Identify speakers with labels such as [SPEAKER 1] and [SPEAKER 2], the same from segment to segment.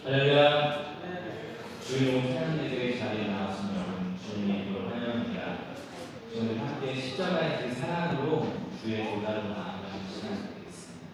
[SPEAKER 1] 할렐루야. 주님 사람들에게 자리에 나왔으면 여러분 주님의 이름으로 환영합니다. 저는 함께 십자가의 그 사랑으로 주의 보다를 나아가는 시간이 되겠습니다.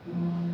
[SPEAKER 1] 나를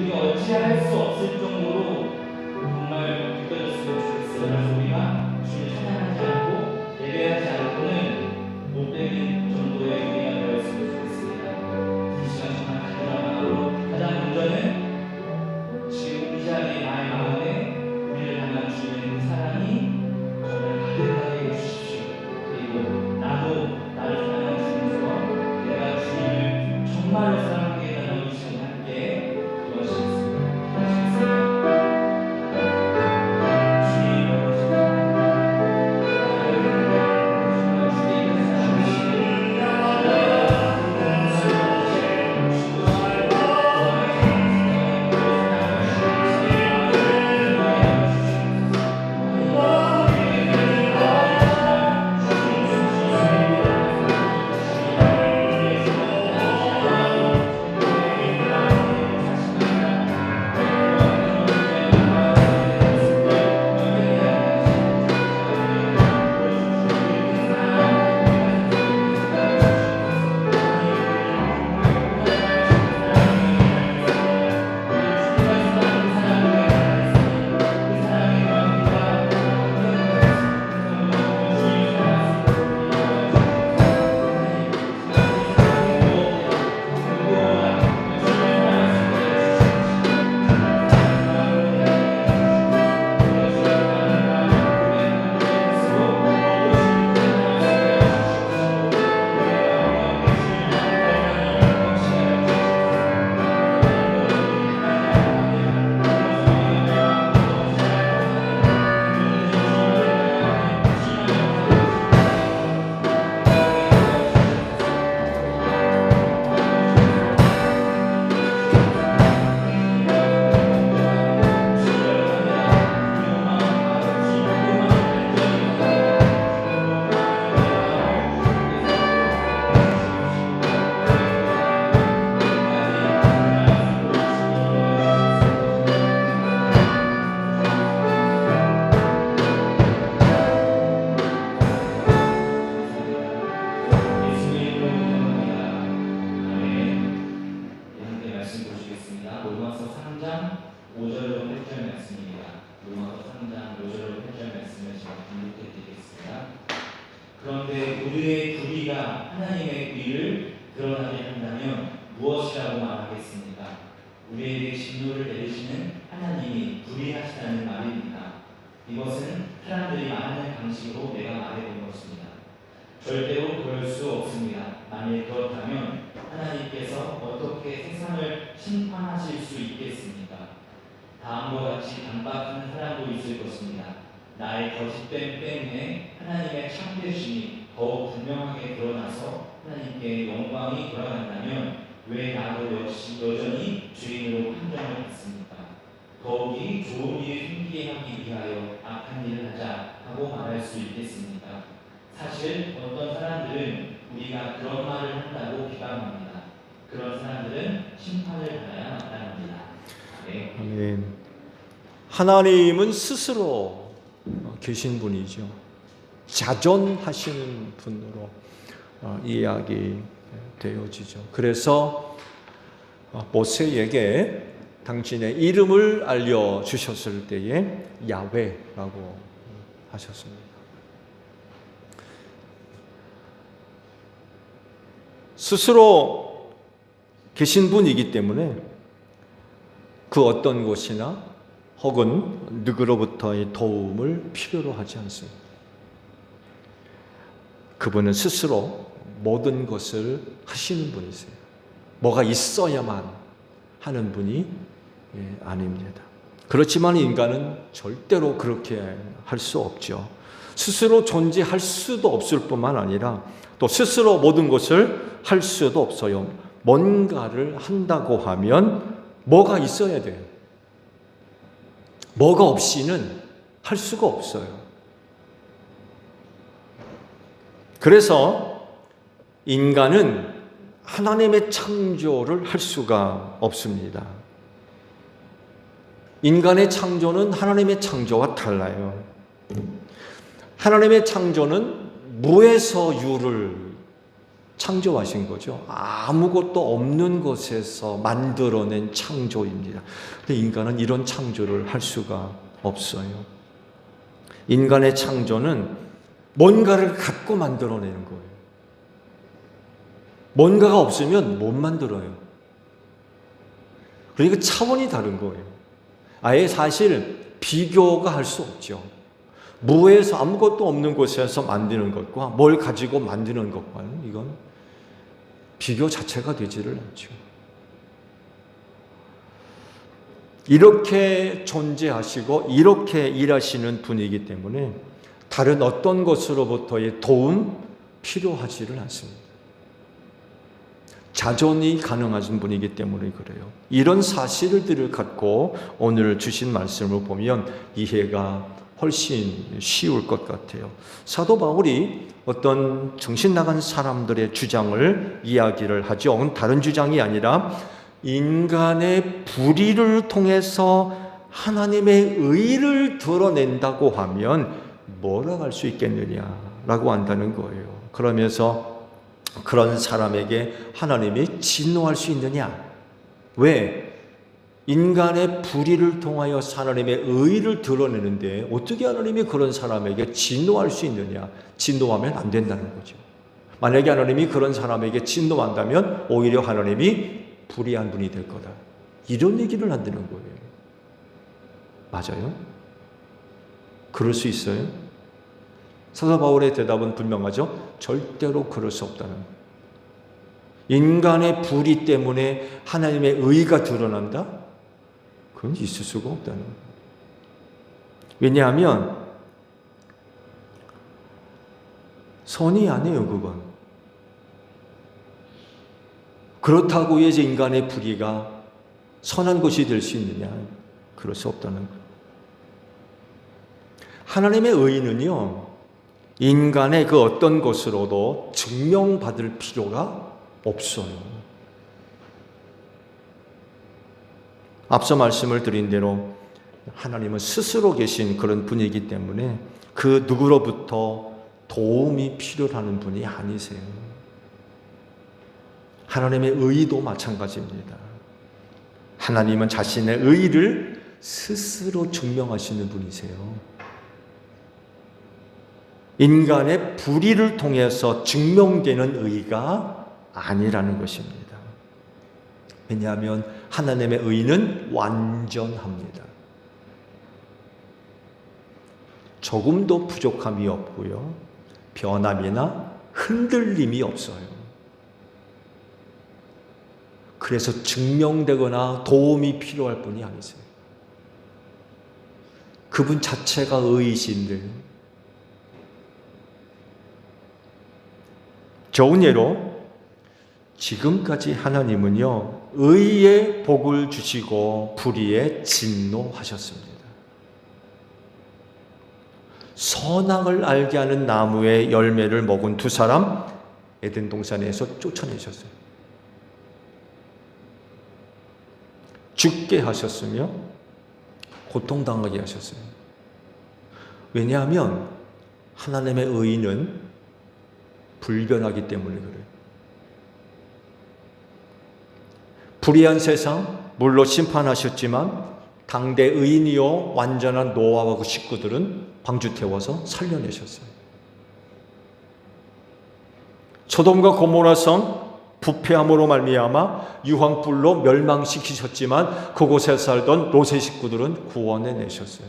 [SPEAKER 1] 우리가 어찌할 수 없을 정도로 정말 느껴졌으면 좋겠어요. 그래서 우리가 주님을 찬양하지 않고 예배하지 않고는 못되는 정도의 우리가 되었으면 좋겠습니다. 이 시간 정말 간절한 마음으로 가장 먼저는 지금 이 자리에 나의 마음에 우리를 향한 주님의 사랑이 정말 가득하게 해주십시오. 그리고 나도 나를 사랑하는 주님처럼 내가 주님을 정말로 사랑하게 해달라고 이 시간에 함께 기도하시겠습니다. 로마서 3장 5절로 8절 말씀입니다. 로마서 3장 5절로 8절 말씀을 제가 분석해 드리겠습니다. 그런데 우리의 불의가 하나님의 의를 드러나게 한다면 무엇이라고 말하겠습니까? 우리에게 진노를 내리시는 하나님이 불의하시다는 말입니다. 이것은 사람들이 말하는 방식으로 내가 말해본 것입니다. 절대로 그럴 수 없습니다. 만일 그렇다면 하나님께서 어떻게 세상을 심판하실 수 있겠습니까? 다음과 같이 반박하는 사람도 있을 것입니다. 나의 거짓됨 때문에 하나님의 참되심이 더욱 분명하게 드러나서 하나님께 영광이 돌아간다면 왜 나도 역시 여전히 죄인으로 판정을 받습니까? 더욱이 좋은 일이 생기게 하기 위하여 악한 일을 하자 하고 말할 수 있겠습니까? 사실 어떤 사람들은 우리가 그런 말을 한다고 비방합니다. 그런 사람들은 심판을 받아야 마땅합니다. 네.
[SPEAKER 2] 아멘. 하나님은 스스로 계신 분이죠. 자존하시는 분으로 이야기되어지죠. 그래서 모세에게 당신의 이름을 알려주셨을 때에 야훼라고 하셨습니다. 스스로 계신 분이기 때문에 그 어떤 곳이나 혹은 누구로부터의 도움을 필요로 하지 않습니다. 그분은 스스로 모든 것을 하시는 분이세요. 뭐가 있어야만 하는 분이 아닙니다. 그렇지만 인간은 절대로 그렇게 할 수 없죠. 스스로 존재할 수도 없을 뿐만 아니라 또 스스로 모든 것을 할 수도 없어요. 뭔가를 한다고 하면 뭐가 있어야 돼요. 뭐가 없이는 할 수가 없어요. 그래서 인간은 하나님의 창조를 할 수가 없습니다. 인간의 창조는 하나님의 창조와 달라요. 하나님의 창조는 무에서 유를 창조하신 거죠. 아무것도 없는 것에서 만들어낸 창조입니다. 근데 인간은 이런 창조를 할 수가 없어요. 인간의 창조는 뭔가를 갖고 만들어내는 거예요. 뭔가가 없으면 못 만들어요. 그러니까 차원이 다른 거예요. 아예 사실 비교가 할 수 없죠. 무에서 아무것도 없는 곳에서 만드는 것과 뭘 가지고 만드는 것과는 이건 비교 자체가 되지를 않죠. 이렇게 존재하시고 이렇게 일하시는 분이기 때문에 다른 어떤 것으로부터의 도움 필요하지를 않습니다. 자존이 가능하신 분이기 때문에 그래요. 이런 사실들을 갖고 오늘 주신 말씀을 보면 이해가 훨씬 쉬울 것 같아요. 사도 바울이 어떤 정신 나간 사람들의 주장을 이야기를 하죠. 다른 주장이 아니라 인간의 불의를 통해서 하나님의 의를 드러낸다고 하면 뭐라고 할 수 있겠느냐라고 한다는 거예요. 그러면서 그런 사람에게 하나님이 진노할 수 있느냐? 왜? 인간의 불의를 통하여 하나님의 의를 드러내는데 어떻게 하나님이 그런 사람에게 진노할 수 있느냐? 진노하면 안 된다는 거죠. 만약에 하나님이 그런 사람에게 진노한다면 오히려 하나님이 불의한 분이 될 거다. 이런 얘기를 한다는 거예요. 맞아요? 그럴 수 있어요? 사도 바울의 대답은 분명하죠. 절대로 그럴 수 없다는 거예요. 인간의 불의 때문에 하나님의 의가 드러난다? 그건 있을 수가 없다는 거예요. 왜냐하면 선이 아니에요, 그건. 그렇다고 이제 인간의 불의가 선한 것이 될 수 있느냐? 그럴 수 없다는 거예요. 하나님의 의는요, 인간의 그 어떤 것으로도 증명받을 필요가 없어요. 앞서 말씀을 드린 대로 하나님은 스스로 계신 그런 분이기 때문에 그 누구로부터 도움이 필요하는 분이 아니세요. 하나님의 의도 마찬가지입니다. 하나님은 자신의 의를 스스로 증명하시는 분이세요. 인간의 불의를 통해서 증명되는 의가 아니라는 것입니다. 왜냐하면 하나님의 의는 완전합니다. 조금도 부족함이 없고요. 변함이나 흔들림이 없어요. 그래서 증명되거나 도움이 필요할 분이 아니세요. 그분 자체가 의이신데 좋은 예로 지금까지 하나님은요, 의의 복을 주시고 불의에 진노하셨습니다. 선악을 알게 하는 나무의 열매를 먹은 두 사람 에덴 동산에서 쫓아내셨어요. 죽게 하셨으며 고통당하게 하셨어요. 왜냐하면 하나님의 의는 불변하기 때문에 그래요. 불의한 세상, 물로 심판하셨지만 당대 의인이요 완전한 노아와 그 식구들은 방주 태워서 살려내셨어요. 소돔과 고모라 성 부패함으로 말미암아 유황불로 멸망시키셨지만 그곳에 살던 롯의 식구들은 구원해 내셨어요.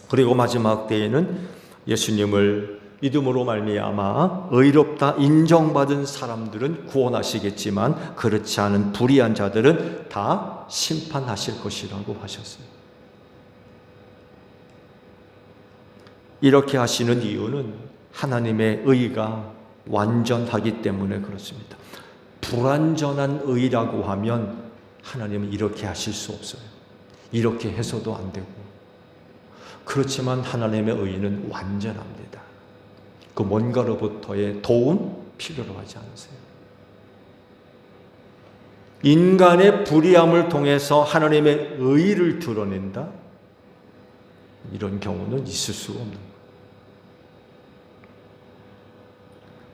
[SPEAKER 2] 그리고 마지막 때에는 예수님을 믿음으로 말미암아 의롭다 인정받은 사람들은 구원하시겠지만 그렇지 않은 불의한 자들은 다 심판하실 것이라고 하셨어요. 이렇게 하시는 이유는 하나님의 의가 완전하기 때문에 그렇습니다. 불완전한 의라고 하면 하나님은 이렇게 하실 수 없어요. 이렇게 해서도 안 되고. 그렇지만 하나님의 의는 완전합니다. 그 뭔가로부터의 도움 필요로 하지 않으세요. 인간의 불의함을 통해서 하나님의 의를 드러낸다? 이런 경우는 있을 수가 없는 거예요.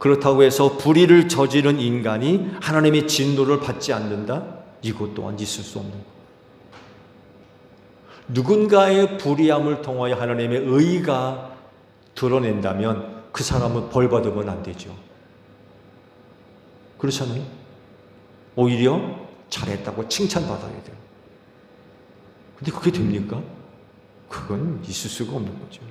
[SPEAKER 2] 그렇다고 해서 불의를 저지른 인간이 하나님의 진노를 받지 않는다? 이것 또한 있을 수 없는 거예요. 누군가의 불의함을 통하여 하나님의 의가 드러낸다면 그 사람은 벌 받으면 안 되죠. 그렇잖아요. 오히려 잘했다고 칭찬받아야 돼요. 근데 그게 됩니까? 그건 있을 수가 없는 거죠.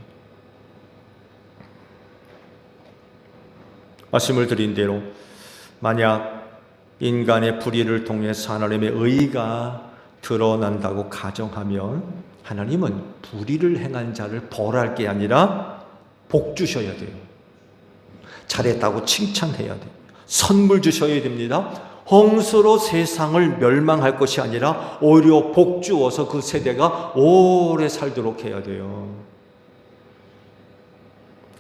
[SPEAKER 2] 말씀을 드린 대로 만약 인간의 불의를 통해서 하나님의 의가 드러난다고 가정하면 하나님은 불의를 행한 자를 벌할 게 아니라 복 주셔야 돼요. 잘했다고 칭찬해야 돼요. 선물 주셔야 됩니다. 홍수로 세상을 멸망할 것이 아니라 오히려 복 주어서 그 세대가 오래 살도록 해야 돼요.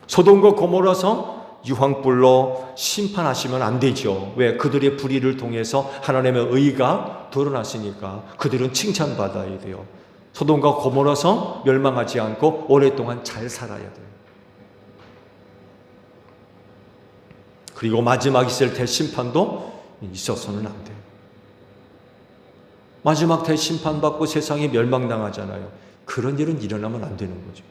[SPEAKER 2] 소돔과 고모라서 유황불로 심판하시면 안 되죠. 왜? 그들의 불의를 통해서 하나님의 의가 드러났으니까 그들은 칭찬받아야 돼요. 소돔과 고모라서 멸망하지 않고 오랫동안 잘 살아야 돼요. 그리고 마지막 있을 대심판도 있어서는 안 돼요. 마지막 대심판받고 세상이 멸망당하잖아요. 그런 일은 일어나면 안 되는 거죠.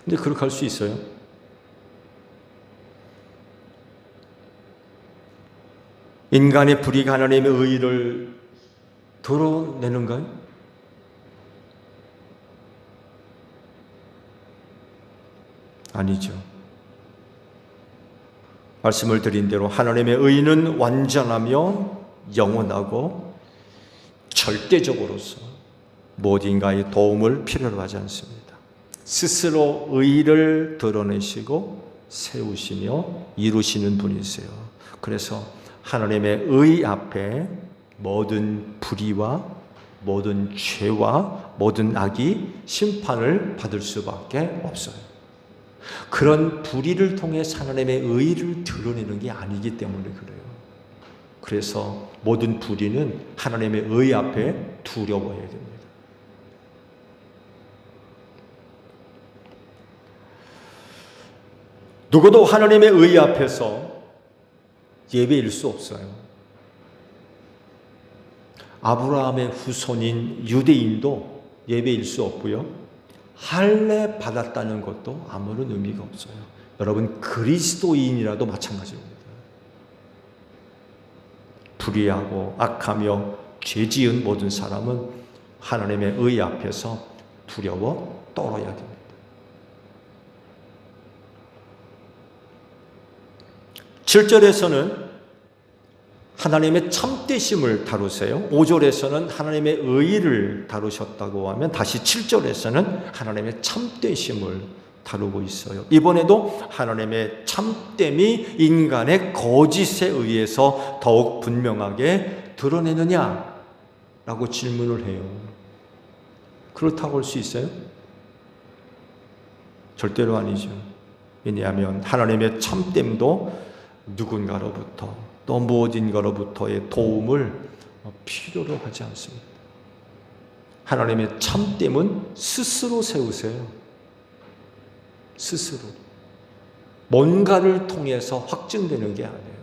[SPEAKER 2] 근데 그렇게 할 수 있어요? 인간의 불의가 하나님의 의를 드러내는가요? 아니죠. 말씀을 드린 대로 하나님의 의는 완전하며 영원하고 절대적으로서 무엇인가의 도움을 필요로 하지 않습니다. 스스로 의를 드러내시고 세우시며 이루시는 분이세요. 그래서 하나님의 의 앞에 모든 불의와 모든 죄와 모든 악이 심판을 받을 수밖에 없어요. 그런 불의를 통해 하나님의 의를 드러내는 게 아니기 때문에 그래요. 그래서 모든 불의는 하나님의 의 앞에 두려워해야 됩니다. 누구도 하나님의 의 앞에서 예배일 수 없어요. 아브라함의 후손인 유대인도 예배일 수 없고요. 할례 받았다는 것도 아무런 의미가 없어요. 여러분, 그리스도인이라도 마찬가지입니다. 불의하고 악하며 죄지은 모든 사람은 하나님의 의 앞에서 두려워 떨어야 됩니다. 7절에서는 하나님의 참되심을 다루세요. 5절에서는 하나님의 의를 다루셨다고 하면 다시 7절에서는 하나님의 참되심을 다루고 있어요. 이번에도 하나님의 참됨이 인간의 거짓에 의해서 더욱 분명하게 드러내느냐라고 질문을 해요. 그렇다고 할 수 있어요? 절대로 아니죠. 왜냐하면 하나님의 참됨도 누군가로부터 또 무엇인가로부터의 도움을 필요로 하지 않습니다. 하나님의 참됨은 스스로 세우세요. 스스로. 뭔가를 통해서 확증되는 게 아니에요.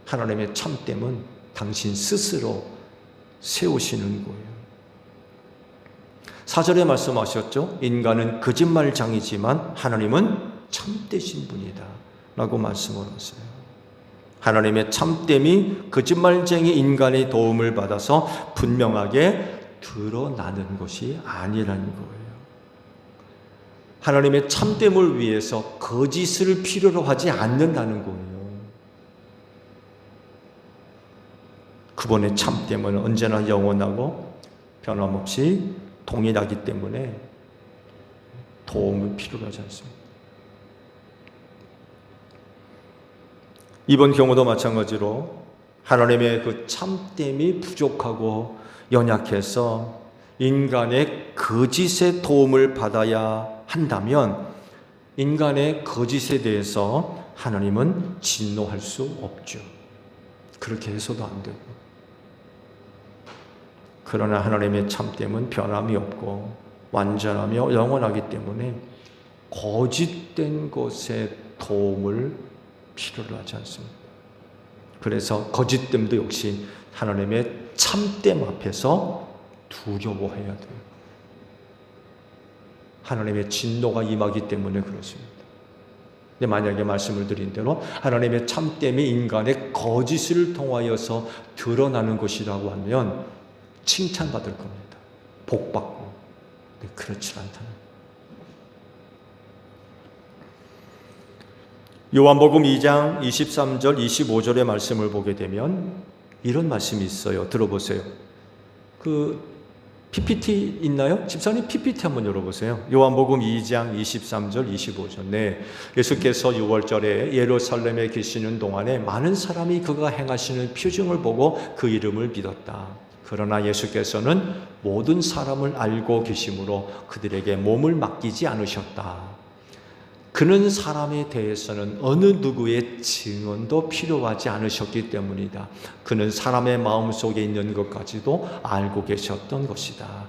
[SPEAKER 2] 하나님의 참됨은 당신 스스로 세우시는 거예요. 4절에 말씀하셨죠. 인간은 거짓말장이지만 하나님은 참되신 분이다 라고 말씀을 하세요. 하나님의 참됨이 거짓말쟁이 인간의 도움을 받아서 분명하게 드러나는 것이 아니라는 거예요. 하나님의 참됨을 위해서 거짓을 필요로 하지 않는다는 거예요. 그분의 참됨은 언제나 영원하고 변함없이 동일하기 때문에 도움을 필요로 하지 않습니다. 이번 경우도 마찬가지로 하나님의 그 참됨이 부족하고 연약해서 인간의 거짓의 도움을 받아야 한다면 인간의 거짓에 대해서 하나님은 진노할 수 없죠. 그렇게 해서도 안 되고. 그러나 하나님의 참됨은 변함이 없고 완전하며 영원하기 때문에 거짓된 것에 도움을 필요로 하지 않습니다. 그래서 거짓됨도 역시 하나님의 참됨 앞에서 두려워해야 돼요. 하나님의 진노가 임하기 때문에 그렇습니다. 근데 만약에 말씀을 드린 대로 하나님의 참됨이 인간의 거짓을 통하여서 드러나는 것이라고 하면 칭찬받을 겁니다. 복받고. 근데 그렇지 않다는 거예요. 요한복음 2장 23절 25절의 말씀을 보게 되면 이런 말씀이 있어요. 들어보세요. 그 PPT 있나요? 집사님 PPT 한번 열어보세요. 요한복음 2장 23절 25절. 네, 예수께서 6월절에 예루살렘에 계시는 동안에 많은 사람이 그가 행하시는 표징을 보고 그 이름을 믿었다. 그러나 예수께서는 모든 사람을 알고 계심으로 그들에게 몸을 맡기지 않으셨다. 그는 사람에 대해서는 어느 누구의 증언도 필요하지 않으셨기 때문이다. 그는 사람의 마음속에 있는 것까지도 알고 계셨던 것이다.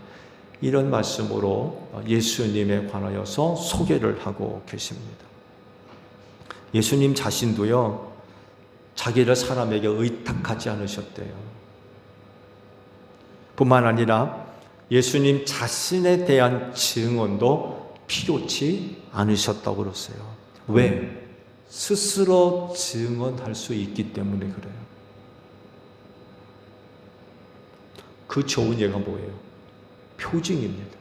[SPEAKER 2] 이런 말씀으로 예수님에 관하여서 소개를 하고 계십니다. 예수님 자신도요, 자기를 사람에게 의탁하지 않으셨대요. 뿐만 아니라 예수님 자신에 대한 증언도 필요치 않으셨다고 그랬어요. 왜? 스스로 증언할 수 있기 때문에 그래요. 그 좋은 예가 뭐예요? 표징입니다.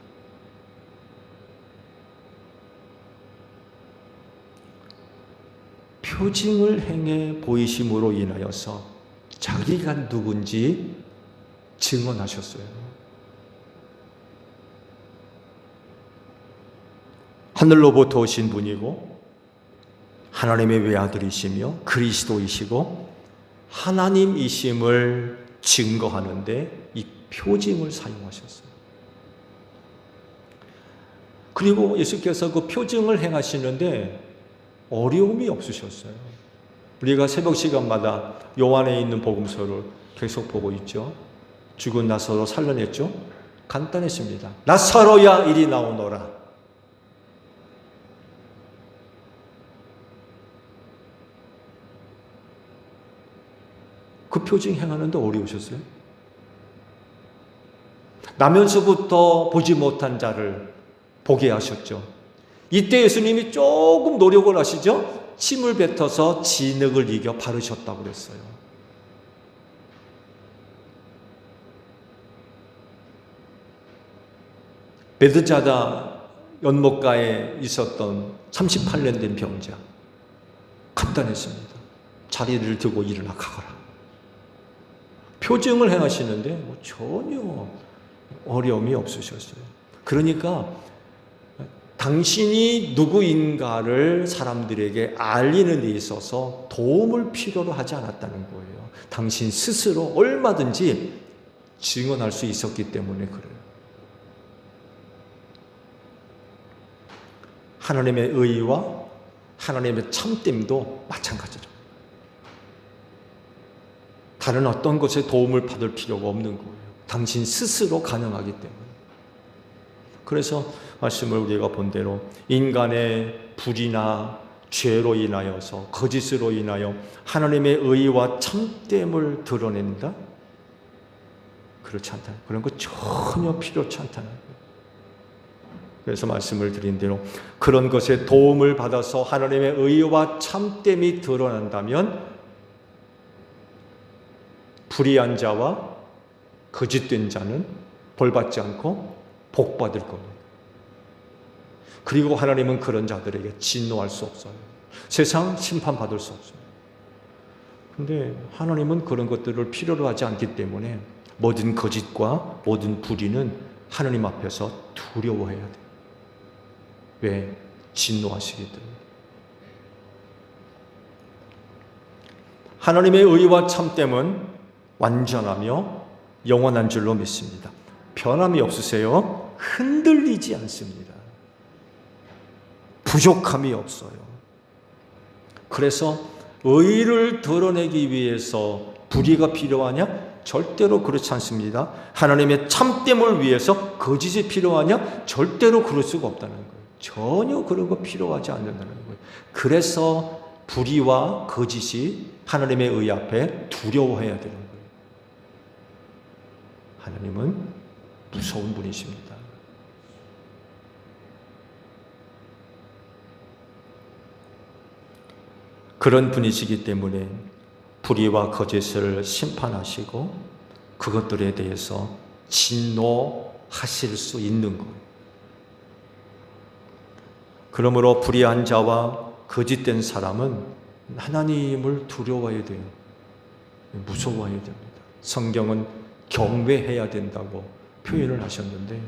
[SPEAKER 2] 표징을 행해 보이심으로 인하여서 자기가 누군지 증언하셨어요. 하늘로부터 오신 분이고 하나님의 외아들이시며 그리스도이시고 하나님이심을 증거하는데 이 표징을 사용하셨어요. 그리고 예수께서 그 표징을 행하시는데 어려움이 없으셨어요. 우리가 새벽 시간마다 요한에 있는 복음서를 계속 보고 있죠. 죽은 나사로 살려냈죠. 간단했습니다. 나사로야 이리 나오너라. 그 표징 행하는데 어려우셨어요? 나면서부터 보지 못한 자를 보게 하셨죠. 이때 예수님이 조금 노력을 하시죠. 침을 뱉어서 진흙을 이겨 바르셨다고 그랬어요. 베드자다 연못가에 있었던 38년 된 병자, 간단했습니다. 자리를 들고 일어나 가거라. 표징을 행하시는데 뭐 전혀 어려움이 없으셨어요. 그러니까 당신이 누구인가를 사람들에게 알리는 데 있어서 도움을 필요로 하지 않았다는 거예요. 당신 스스로 얼마든지 증언할 수 있었기 때문에 그래요. 하나님의 의와 하나님의 참됨도 마찬가지죠. 다른 어떤 것에 도움을 받을 필요가 없는 거예요. 당신 스스로 가능하기 때문에. 그래서 말씀을 우리가 본 대로 인간의 불이나 죄로 인하여서 거짓으로 인하여 하나님의 의와 참됨을 드러낸다? 그렇지 않다. 그런 거 전혀 필요치 않다는 거예요. 그래서 말씀을 드린 대로 그런 것에 도움을 받아서 하나님의 의와 참됨이 드러난다면 불의한 자와 거짓된 자는 벌받지 않고 복받을 겁니다. 그리고 하나님은 그런 자들에게 진노할 수 없어요. 세상 심판받을 수 없어요. 그런데 하나님은 그런 것들을 필요로 하지 않기 때문에 모든 거짓과 모든 불의는 하나님 앞에서 두려워해야 돼요. 왜? 진노하시기 때문에. 하나님의 의와 참됨은 완전하며 영원한 줄로 믿습니다. 변함이 없으세요. 흔들리지 않습니다. 부족함이 없어요. 그래서 의를 드러내기 위해서 불의가 필요하냐? 절대로 그렇지 않습니다. 하나님의 참됨을 위해서 거짓이 필요하냐? 절대로 그럴 수가 없다는 거예요. 전혀 그런 거 필요하지 않는다는 거예요. 그래서 불의와 거짓이 하나님의 의 앞에 두려워해야 되는 거예요. 하나님은 무서운 분이십니다. 그런 분이시기 때문에 불의와 거짓을 심판하시고 그것들에 대해서 진노하실 수 있는 거예요. 그러므로 불의한 자와 거짓된 사람은 하나님을 두려워해야 돼요. 무서워해야 됩니다. 성경은 경외해야 된다고 표현을 하셨는데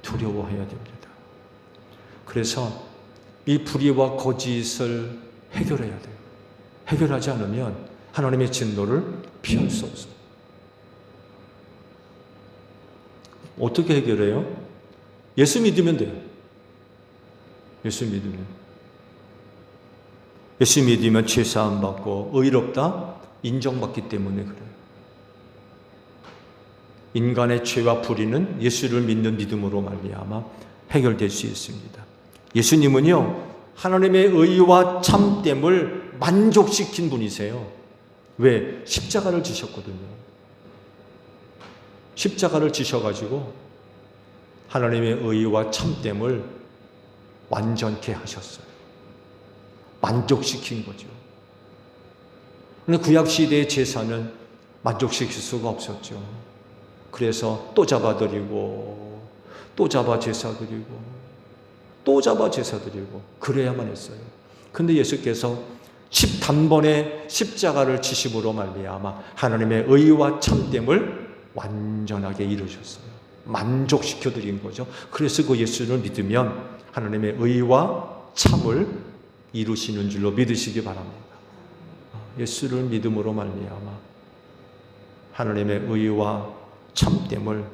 [SPEAKER 2] 두려워해야 됩니다. 그래서 이 불의와 거짓을 해결해야 돼요. 해결하지 않으면 하나님의 진노를 피할 수 없어요. 어떻게 해결해요? 예수 믿으면 돼요. 예수 믿으면 죄사함 받고 의롭다 인정받기 때문에 그래요. 인간의 죄와 불의는 예수를 믿는 믿음으로 말미암아 해결될 수 있습니다. 예수님은요, 하나님의 의와 참됨을 만족시킨 분이세요. 왜? 십자가를 지셨거든요. 십자가를 지셔가지고 하나님의 의와 참됨을 완전케 하셨어요. 만족시킨 거죠. 그런데 구약시대의 제사는 만족시킬 수가 없었죠. 그래서 또 잡아드리고 또 잡아 제사드리고 또 잡아 제사드리고 그래야만 했어요. 근데 예수께서 단번에 십자가를 지심으로 말미암아 하나님의 의와 참됨을 완전하게 이루셨어요. 만족시켜드린 거죠. 그래서 그 예수를 믿으면 하나님의 의와 참을 이루시는 줄로 믿으시기 바랍니다. 예수를 믿음으로 말미암아 하나님의 의와 참됨을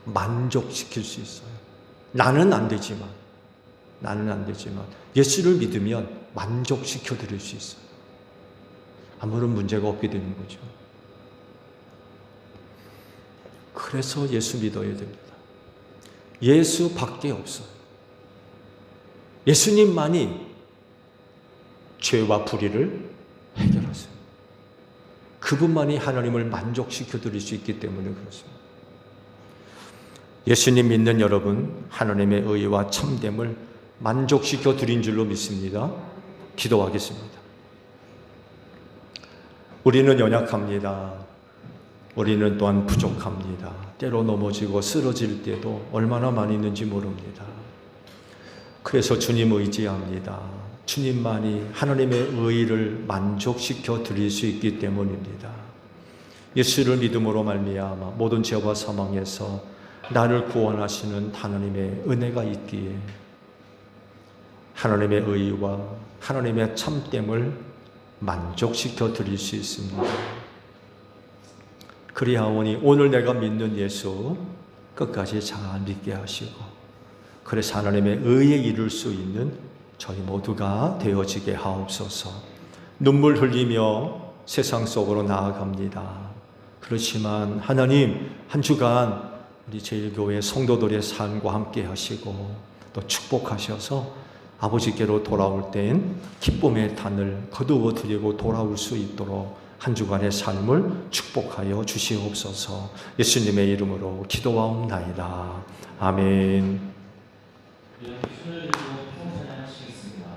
[SPEAKER 2] 만족시킬 수 있어요. 나는 안 되지만 예수를 믿으면 만족시켜 드릴 수 있어요. 아무런 문제가 없게 되는 거죠. 그래서 예수 믿어야 됩니다. 예수밖에 없어요. 예수님만이 죄와 불의를 해결하세요. 그분만이 하나님을 만족시켜 드릴 수 있기 때문에 그렇습니다. 예수님 믿는 여러분, 하나님의 의와 참됨을 만족시켜 드린 줄로 믿습니다. 기도하겠습니다. 우리는 연약합니다. 우리는 또한 부족합니다. 때로 넘어지고 쓰러질 때도 얼마나 많이 있는지 모릅니다. 그래서 주님 의지합니다. 주님만이 하나님의 의를 만족시켜 드릴 수 있기 때문입니다. 예수를 믿음으로 말미암아 모든 죄와 사망에서 나를 구원하시는 하나님의 은혜가 있기에 하나님의 의와 하나님의 참됨을 만족시켜 드릴 수 있습니다. 그리하오니 오늘 내가 믿는 예수 끝까지 잘 믿게 하시고 그래서 하나님의 의에 이룰 수 있는 저희 모두가 되어지게 하옵소서. 눈물 흘리며 세상 속으로 나아갑니다. 그렇지만 하나님 한 주간 우리 제1교회 성도들의 삶과 함께 하시고 또 축복하셔서 아버지께로 돌아올 때엔 기쁨의 단을 거두어 드리고 돌아올 수 있도록 한 주간의 삶을 축복하여 주시옵소서. 예수님의 이름으로 기도하옵나이다. 아멘.
[SPEAKER 1] 손을 들고 평찬을 하시겠습니다.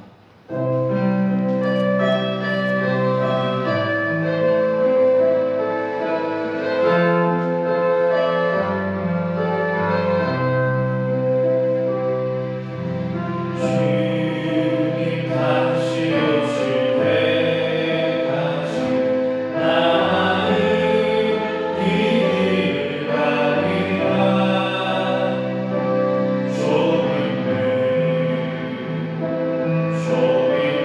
[SPEAKER 3] 소리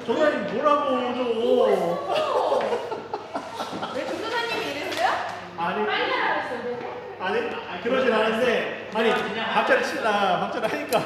[SPEAKER 3] 전사님 뭐라고 좀.
[SPEAKER 4] 왜 전도사님이 이랬어요?
[SPEAKER 3] 아니
[SPEAKER 4] 빨리 하랬어요.
[SPEAKER 3] 아니 그러진 않은데 아니 박자를 치다 박자를 하니까